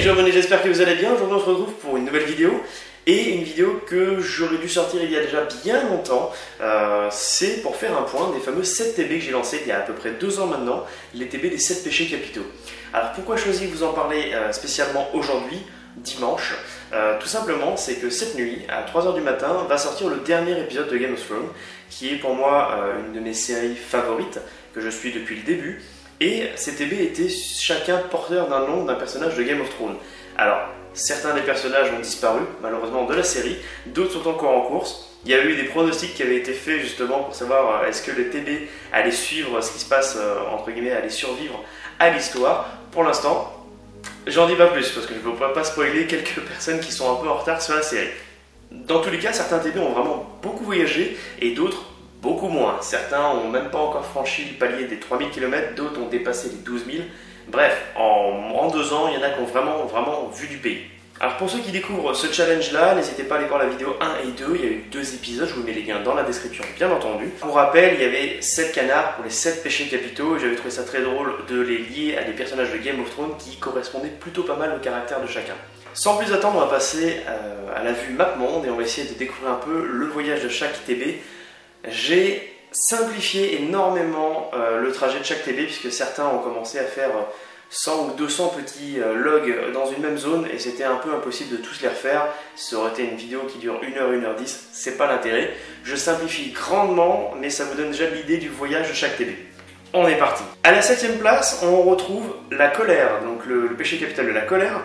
je René, j'espère que vous allez bien. Aujourd'hui on se retrouve pour une nouvelle vidéo. Et une vidéo que j'aurais dû sortir il y a déjà bien longtemps. C'est pour faire un point des fameux 7 TB que j'ai lancés il y a à peu près 2 ans maintenant. Les TB des 7 péchés capitaux. Alors pourquoi choisir de vous en parler spécialement aujourd'hui, dimanche? Tout simplement c'est que cette nuit, à 3 h du matin, va sortir le dernier épisode de Game of Thrones, qui est pour moi une de mes séries favorites, que je suis depuis le début. Et ces TB étaient chacun porteur d'un nom d'un personnage de Game of Thrones. Alors, certains des personnages ont disparu, malheureusement, de la série, d'autres sont encore en course. Il y a eu des pronostics qui avaient été faits justement pour savoir est-ce que les TB allaient suivre ce qui se passe, entre guillemets, allaient survivre à l'histoire. Pour l'instant, j'en dis pas plus, parce que je ne veux pas spoiler quelques personnes qui sont un peu en retard sur la série. Dans tous les cas, certains TB ont vraiment beaucoup voyagé, et d'autres beaucoup moins. Certains n'ont même pas encore franchi le palier des 3000 km, d'autres ont dépassé les 12 000. Bref, en 2 ans, il y en a qui ont vraiment vu du pays. Alors pour ceux qui découvrent ce challenge-là, n'hésitez pas à aller voir la vidéo 1 et 2, il y a eu 2 épisodes, je vous mets les liens dans la description, bien entendu. Pour rappel, il y avait 7 canards pour les 7 péchés capitaux, et j'avais trouvé ça très drôle de les lier à des personnages de Game of Thrones qui correspondaient plutôt pas mal au caractère de chacun. Sans plus attendre, on va passer à la vue map monde et on va essayer de découvrir un peu le voyage de chaque TB. J'ai simplifié énormément le trajet de chaque TB puisque certains ont commencé à faire 100 ou 200 petits logs dans une même zone et c'était un peu impossible de tous les refaire. Ça aurait été une vidéo qui dure 1 h, 1 h 10, c'est pas l'intérêt. Je simplifie grandement, mais ça vous donne déjà l'idée du voyage de chaque TB. On est parti. À la 7ème place, on retrouve la colère, donc le péché capital de la colère,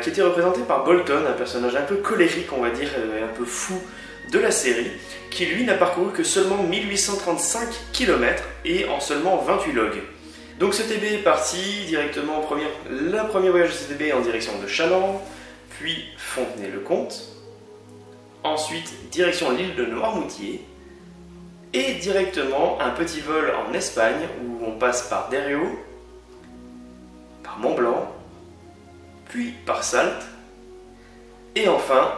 qui était représenté par Bolton, un personnage un peu colérique, on va dire, un peu fou de la série, qui lui n'a parcouru que seulement 1835 km et en seulement 28 logs. Donc ce TB est parti directement, le premier voyage de ce TB en direction de Chaland, puis Fontenay-le-Comte, ensuite direction l'île de Noirmoutier, et directement un petit vol en Espagne où on passe par Derrio, par Mont-Blanc, puis par Salte, et enfin,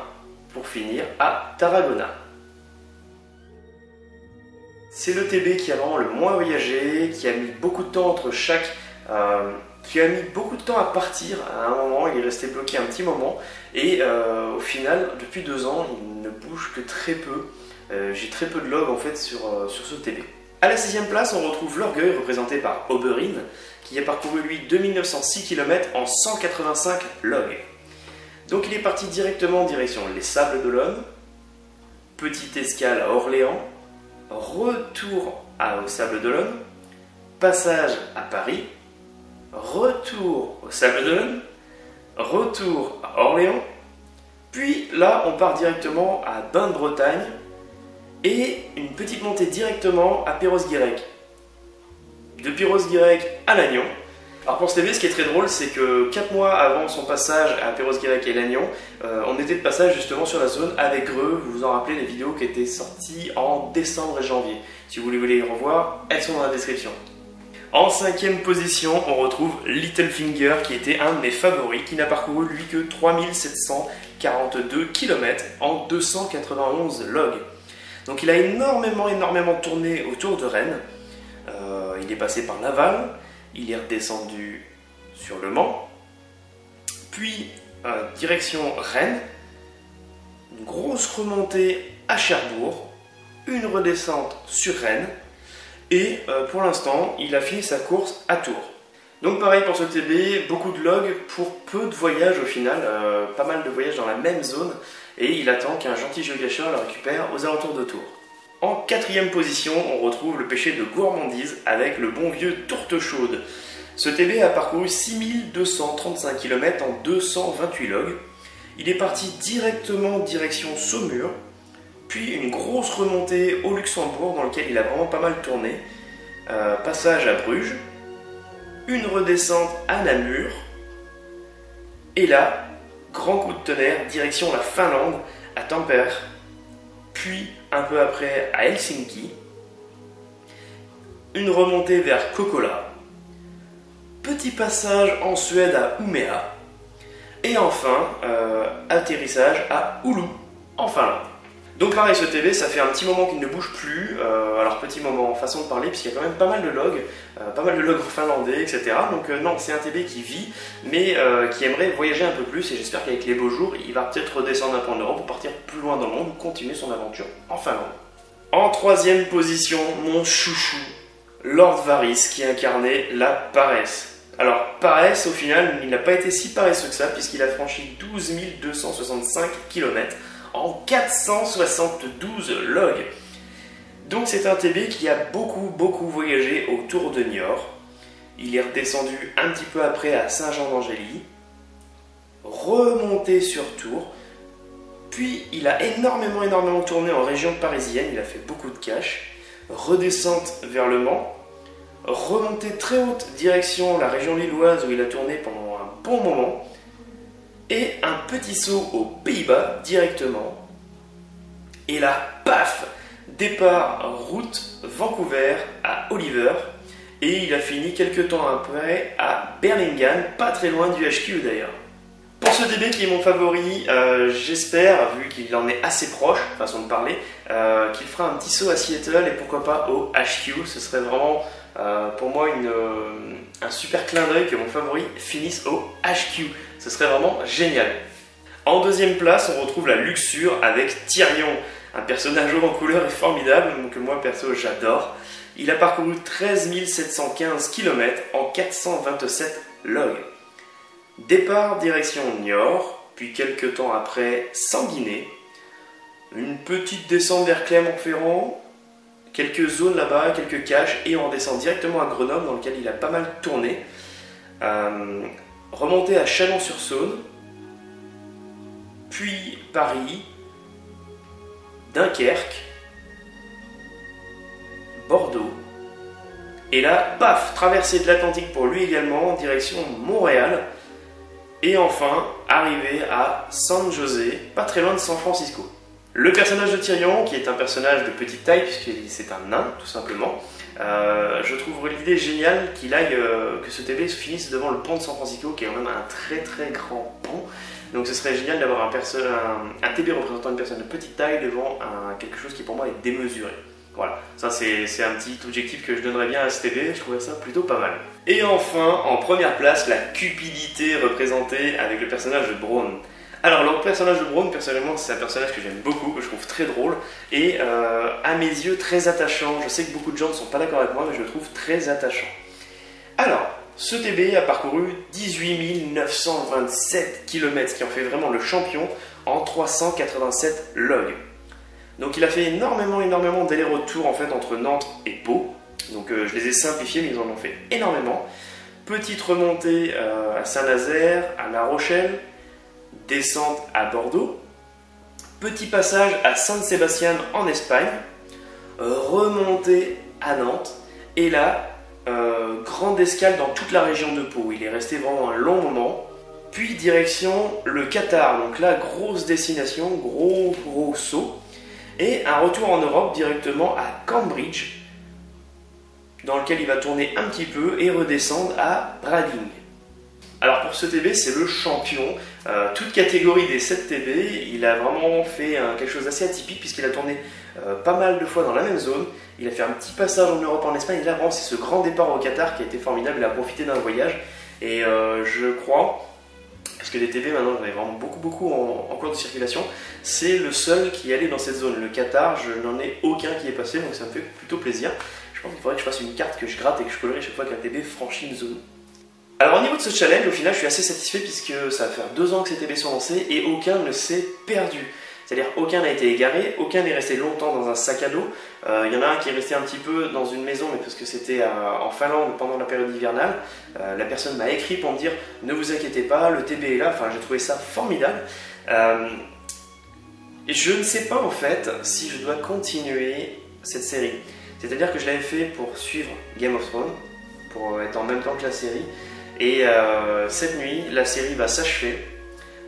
pour finir, à Tarragona. C'est le TB qui a vraiment le moins voyagé, qui a mis beaucoup de temps entre chaque... qui a mis beaucoup de temps à partir à un moment, il est resté bloqué un petit moment, et au final, depuis 2 ans, il ne bouge que très peu. J'ai très peu de logs en fait sur ce TB. À la 6ème place, on retrouve l'Orgueil, représenté par Oberyn, qui a parcouru lui 2906 km en 185 logs. Donc il est parti directement en direction les Sables d'Olonne, petite escale à Orléans, retour aux Sables d'Olonne, passage à Paris, retour aux Sables d'Olonne, retour à Orléans, puis là on part directement à Bain-de-Bretagne et une petite montée directement à Perros-Guirec. De Perros-Guirec à Lannion. Alors pour ce TB, ce qui est très drôle, c'est que 4 mois avant son passage à Perros-Guirec et Lannion, on était de passage justement sur la zone avec Greux. Vous vous en rappelez, les vidéos qui étaient sorties en décembre et janvier. Si vous voulez les revoir, elles sont dans la description. En 5ème position, on retrouve Littlefinger, qui était un de mes favoris, qui n'a parcouru lui que 3742 km en 291 logs. Donc il a énormément tourné autour de Rennes. Il est passé par Laval. Il est redescendu sur Le Mans, puis direction Rennes, une grosse remontée à Cherbourg, une redescente sur Rennes, et pour l'instant, il a fini sa course à Tours. Donc pareil pour ce TB, beaucoup de logs pour peu de voyages au final, pas mal de voyages dans la même zone, et il attend qu'un gentil géocacheur le récupère aux alentours de Tours. En 4ème position, on retrouve le péché de gourmandise avec le bon vieux Tourte Chaude. Ce TB a parcouru 6235 km en 228 logs. Il est parti directement direction Saumur, puis une grosse remontée au Luxembourg dans lequel il a vraiment pas mal tourné, passage à Bruges, une redescente à Namur, et là, grand coup de tonnerre, direction la Finlande, à Tampere, puis un peu après à Helsinki, une remontée vers Kokkola, petit passage en Suède à Umeå, et enfin atterrissage à Oulu, en Finlande. Donc pareil, ce TB, ça fait un petit moment qu'il ne bouge plus, alors petit moment, façon de parler, puisqu'il y a quand même pas mal de logs finlandais, etc. Donc non, c'est un TB qui vit, mais qui aimerait voyager un peu plus, et j'espère qu'avec les beaux jours, il va peut-être redescendre un peu en Europe pour partir plus loin dans le monde, ou continuer son aventure en Finlande. En troisième position, mon chouchou, Lord Varys, qui incarnait la paresse. Alors, paresse, au final, il n'a pas été si paresseux que ça, puisqu'il a franchi 12 265 km en 472 logs. Donc c'est un TB qui a beaucoup voyagé autour de Niort. Il est redescendu un petit peu après à Saint-Jean-d'Angély, remonté sur Tours, puis il a énormément tourné en région parisienne, il a fait beaucoup de cash, redescente vers Le Mans, remontée très haute direction la région lilloise où il a tourné pendant un bon moment, et un petit saut aux Pays-Bas directement, et là, paf, départ route Vancouver à Oliver, et il a fini quelques temps après à Berlingen, pas très loin du HQ d'ailleurs. Pour ce DB qui est mon favori, j'espère, vu qu'il en est assez proche, façon de parler, qu'il fera un petit saut à Seattle et pourquoi pas au HQ. Ce serait vraiment pour moi un super clin d'œil que mon favori finisse au HQ. Ce serait vraiment génial. En deuxième place, on retrouve la luxure avec Tyrion, un personnage haut en couleur et formidable, que moi perso j'adore. Il a parcouru 13 715 km en 427 logs. Départ direction Niort, puis quelques temps après Sanguinet, une petite descente vers Clermont-Ferrand, quelques zones là-bas, quelques caches, et on redescend directement à Grenoble dans lequel il a pas mal tourné, remonté à Chalon-sur-Saône, puis Paris, Dunkerque, Bordeaux, et là, paf, traversée de l'Atlantique pour lui également, direction Montréal, et enfin, arrivé à San José, pas très loin de San Francisco. Le personnage de Tyrion, qui est un personnage de petite taille, puisque c'est un nain, tout simplement, je trouve l'idée géniale qu'il aille, que ce TB finisse devant le pont de San Francisco, qui est quand même un très grand pont. Donc ce serait génial d'avoir un TB représentant une personne de petite taille devant quelque chose qui pour moi est démesuré. Voilà, ça c'est un petit objectif que je donnerais bien à ce TB, je trouvais ça plutôt pas mal. Et enfin, en première place, la cupidité représentée avec le personnage de Bronn. Alors le personnage de Bronn, personnellement, c'est un personnage que j'aime beaucoup, que je trouve très drôle, et à mes yeux très attachant. Je sais que beaucoup de gens ne sont pas d'accord avec moi, mais je le trouve très attachant. Alors, ce TB a parcouru 18 927 km, ce qui en fait vraiment le champion, en 387 logs. Donc il a fait énormément d'allers-retours en fait entre Nantes et Pau. Donc je les ai simplifiés, mais ils en ont fait énormément. Petite remontée à Saint-Nazaire, à La Rochelle, descente à Bordeaux, petit passage à Saint-Sébastien en Espagne, remontée à Nantes, et là, grande escale dans toute la région de Pau. Il est resté vraiment un long moment. Puis direction le Qatar, donc là, grosse destination, gros saut. Et un retour en Europe directement à Cambridge, dans lequel il va tourner un petit peu et redescendre à Brading. Alors pour ce TB, c'est le champion, toute catégorie des 7 TB, il a vraiment fait quelque chose d'assez atypique puisqu'il a tourné pas mal de fois dans la même zone, il a fait un petit passage en Europe, en Espagne, et là vraiment c'est ce grand départ au Qatar qui a été formidable, il a profité d'un voyage, et je crois, parce que les TB maintenant j'en ai vraiment beaucoup en cours de circulation, c'est le seul qui est allé dans cette zone. Le Qatar, je n'en ai aucun qui est passé, donc ça me fait plutôt plaisir. Je pense qu'il faudrait que je fasse une carte que je gratte et que je collerai chaque fois qu'un TB franchit une zone. Alors au niveau de ce challenge, au final je suis assez satisfait puisque ça va faire 2 ans que ces TB sont lancés et aucun ne s'est perdu. C'est-à-dire aucun n'a été égaré, aucun n'est resté longtemps dans un sac à dos. Il y en a un qui est resté un petit peu dans une maison, mais parce que c'était en Finlande pendant la période hivernale. La personne m'a écrit pour me dire « Ne vous inquiétez pas, le TB est là ». Enfin, j'ai trouvé ça formidable. Je ne sais pas en fait si je dois continuer cette série. C'est-à-dire que je l'avais fait pour suivre Game of Thrones, pour être en même temps que la série. Et cette nuit, la série va s'achever.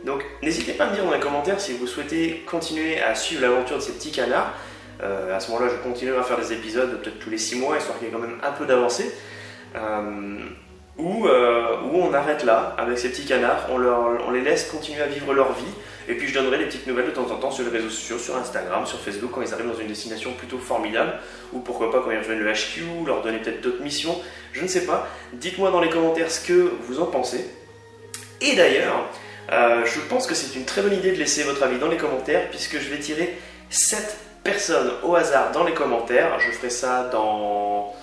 Donc n'hésitez pas à me dire dans les commentaires si vous souhaitez continuer à suivre l'aventure de ces petits canards. À ce moment-là, je continuerai à faire des épisodes peut-être tous les 6 mois, histoire qu'il y ait quand même un peu d'avancée. Ou où on arrête là avec ces petits canards, on les laisse continuer à vivre leur vie, et puis je donnerai des petites nouvelles de temps en temps sur les réseaux sociaux, sur Instagram, sur Facebook, quand ils arrivent dans une destination plutôt formidable, ou pourquoi pas quand ils rejoignent le HQ, leur donner peut-être d'autres missions, je ne sais pas. Dites-moi dans les commentaires ce que vous en pensez. Et d'ailleurs, je pense que c'est une très bonne idée de laisser votre avis dans les commentaires, puisque je vais tirer 7 personnes au hasard dans les commentaires. Je ferai ça dans...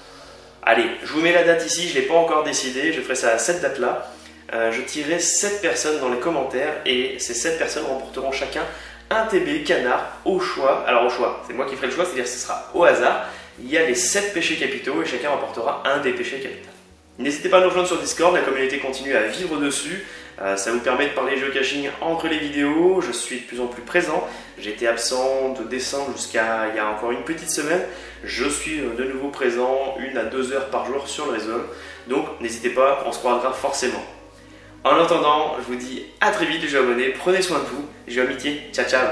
Allez, je vous mets la date ici, je ne l'ai pas encore décidé, je ferai ça à cette date-là. Je tirerai 7 personnes dans les commentaires et ces 7 personnes remporteront chacun un TB canard au choix. Alors au choix, c'est moi qui ferai le choix, c'est-à-dire que ce sera au hasard. Il y a les 7 péchés capitaux et chacun remportera un des péchés capitaux. N'hésitez pas à nous rejoindre sur Discord, la communauté continue à vivre dessus. Ça vous permet de parler géocaching entre les vidéos, je suis de plus en plus présent. J'ai été absent de décembre jusqu'à il y a encore une petite semaine. Je suis de nouveau présent 1 à 2 heures par jour sur le réseau. Donc n'hésitez pas, on se croisera forcément. En attendant, je vous dis à très vite les jeux abonnés, prenez soin de vous, jeux amitié, ciao ciao.